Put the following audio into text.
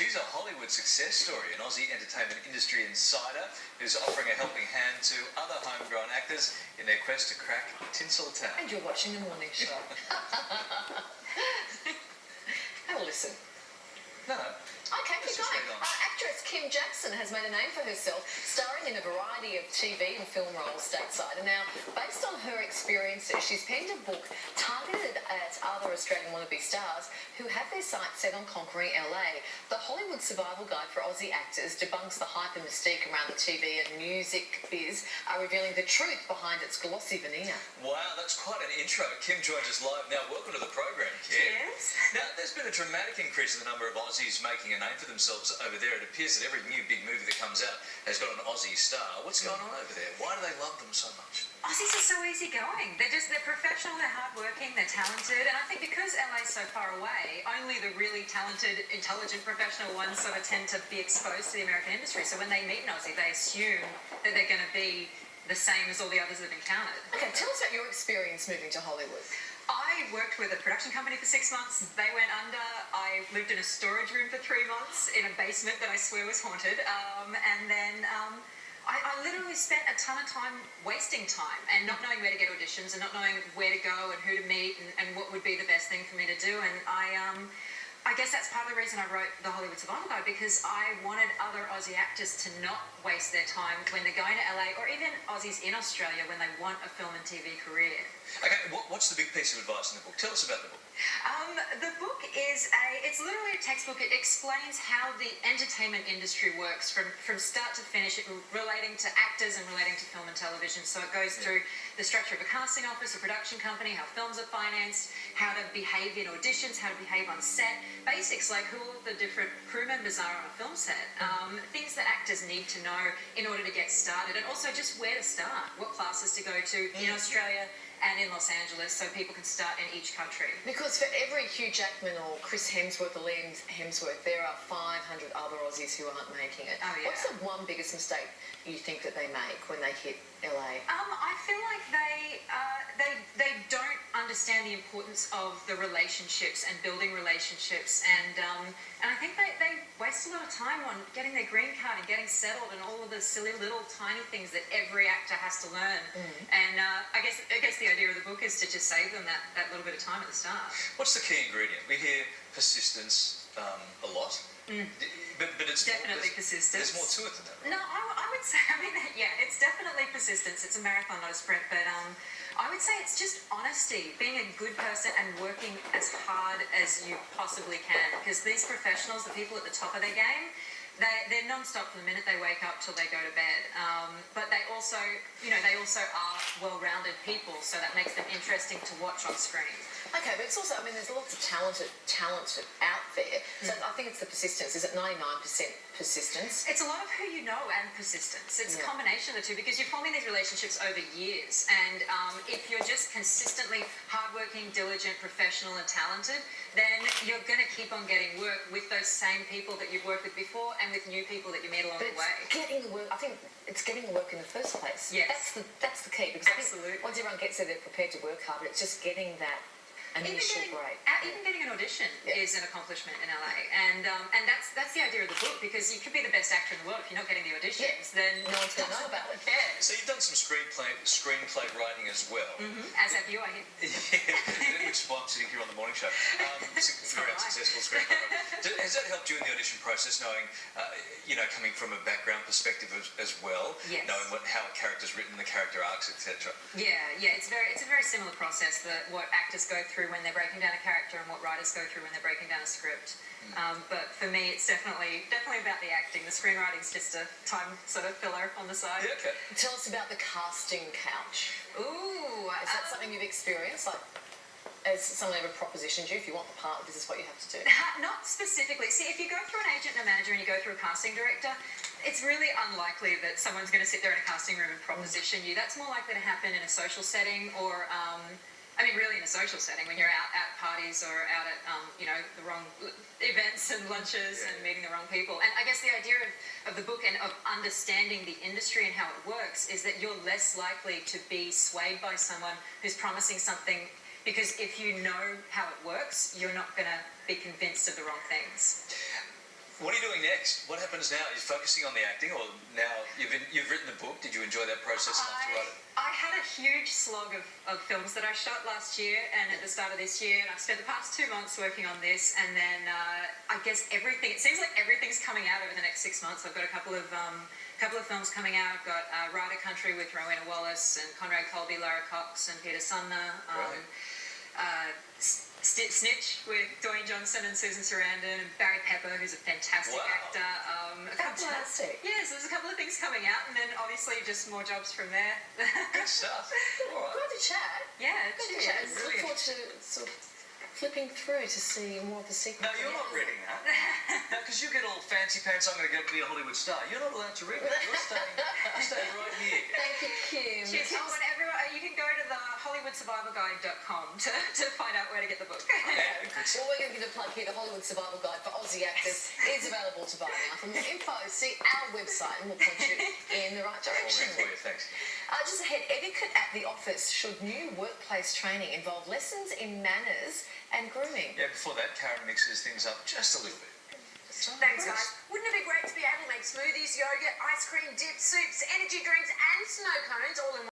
she's a Hollywood success story, an Aussie entertainment industry insider who's offering a helping hand to other homegrown actors in their quest to crack Tinseltown. And you're watching The Morning Show. Have a listen. No. Okay, keep going. Actress Kim Jackson has made a name for herself, starring in a variety of TV and film roles stateside. And now, based on her experiences, she's penned a book targeted at other Australian wannabe stars who have their sights set on conquering LA. The Hollywood Survival Guide for Aussie Actors debunks the hype and mystique around the TV and music biz, revealing the truth behind its glossy veneer. Wow, that's quite an intro. Kim joins us live now. Welcome to the program, Kim. Cheers. Now, there's been a dramatic increase in the number of Aussies making a name for themselves over there. It appears that every new big movie that comes out has got an Aussie star. What's going on over there? Why do they love them so much? Aussies are so easygoing. They're professional, they're hardworking, they're talented, and I think because LA's so far away, only the really talented, intelligent, professional ones sort of tend to be exposed to the American industry. So when they meet an Aussie, they assume that they're going to be the same as all the others they've encountered. Okay, tell us about your experience moving to Hollywood. I worked with a production company for 6 months. They went under. I lived in a storage room for 3 months in a basement that I swear was haunted. And then I literally spent a ton of time wasting time and not knowing where to get auditions and not knowing where to go and who to meet and what would be the best thing for me to do. And I guess that's part of the reason I wrote the Hollywood Survival Guide, because I wanted other Aussie actors to not waste their time when they're going to LA, or even Aussies in Australia when they want a film and TV career. Okay, what's the big piece of advice in the book? Tell us about the book. The book is it's literally a textbook. It explains how the entertainment industry works from start to finish, relating to actors and relating to film and television. So it goes through the structure of a casting office, a production company, how films are financed, how to behave in auditions, how to behave on set, basics like who all the different crew members are on a film set, things that actors need to know in order to get started, and also just where to start, what classes to go to in Australia and in Los Angeles, so people can start in each country. Because for every Hugh Jackman or Chris Hemsworth or Liam Hemsworth, there are 500 other Aussies who aren't making it. Oh, yeah. What's the one biggest mistake you think that they make when they hit LA? I feel like they don't understand the importance of the relationships and building relationships, and I think they waste a lot of time on getting their green card and getting settled and all of the silly little tiny things that every actor has to learn. And I guess the idea of the book is to just save them that little bit of time at the start. What's the key ingredient? We hear persistence a lot, but it's definitely persistence. There's more to it than that, right? No, I would say, it's definitely persistence. It's a marathon, not a sprint, but I would say it's just honesty, being a good person and working as hard as you possibly can, because these professionals, the people at the top of their game, they're non-stop from the minute they wake up till they go to bed. But they also are well-rounded people, so that makes them interesting to watch on screen. Okay, but it's also, there's lots of talent out there. So I think it's the persistence. Is it 99% persistence? It's a lot of who you know and persistence. It's a combination of the two, because you're forming these relationships over years. And if you're just consistently hardworking, diligent, professional and talented, then you're going to keep on getting work with those same people that you've worked with before and with new people that you meet along the way. Getting the work, I think it's getting the work in the first place. Yes. That's the key, because Absolutely. I think once everyone gets there, they're prepared to work hard, but it's just getting that initial break. Even getting an audition is an accomplishment in LA, and that's the idea of the book, because you could be the best actor in the world if you're not getting the auditions, then no one's going to know about it. Yeah. So you've done some screenplay writing as well. As have you, I hear. Which is why I'm sitting here on the morning show. It's a very successful screenplay writer. Has that helped you in the audition process, knowing, coming from a background perspective as well, Yes. knowing how a character's written, the character arcs, etc.? Yeah, it's a very similar process that what actors go through when they're breaking down a character and what writers go through when they're breaking down a script. But for me, it's definitely about the acting. The screenwriting's just a time sort of filler on the side. Yeah, okay. Tell us about the casting couch. Ooh, Is that something you've experienced? Like, has someone ever propositioned you, if you want the part, this is what you have to do? Not specifically. See, if you go through an agent and a manager and you go through a casting director, it's really unlikely that someone's going to sit there in a casting room and proposition you. That's more likely to happen in a social setting, or really in a social setting, when you're out at parties or out at the wrong events and lunches and meeting the wrong people. And I guess the idea of the book and of understanding the industry and how it works is that you're less likely to be swayed by someone who's promising something, because if you know how it works, you're not going to be convinced of the wrong things. What are you doing next? What happens now? You're focusing on the acting, or now you've written the book? Did you enjoy that process enough to write it? I had a huge slog of films that I shot last year and at the start of this year, and I've spent the past 2 months working on this, and then I guess everything, it seems like everything's coming out over the next 6 months. I've got a couple of films coming out. I've got Rider Country with Rowena Wallace and Conrad Colby, Lara Cox and Peter Sumner. Right. Snitch with Dwayne Johnson and Susan Sarandon and Barry Pepper, who's a fantastic actor. Fantastic. Yes, there's a couple of things coming out, and then obviously just more jobs from there. Good stuff. All right. Good to chat. Yeah, Good to cheers. chat. Look forward to sort of flipping through to see more of the sequel. No, you're not reading that. No, because you get all fancy pants. I'm going to go be a Hollywood star. You're not allowed to read it. You're staying right here. Thank you, Kim. Cheers. Oh, and everyone, you can go to the HollywoodSurvivalGuide.com to find out where to get the book. Okay. Well, we're going to give a plug here. The Hollywood Survival Guide for Aussie actors is available to buy now. For more info, see our website and we'll point you in the right All direction. right for you. Thanks. Just ahead, etiquette at the office. Should new workplace training involve lessons in manners and grooming? Yeah, before that, Karen mixes things up just a little bit. Thanks, guys. Wouldn't it be great to be able to make smoothies, yogurt, ice cream, dips, soups, energy drinks, and snow cones all in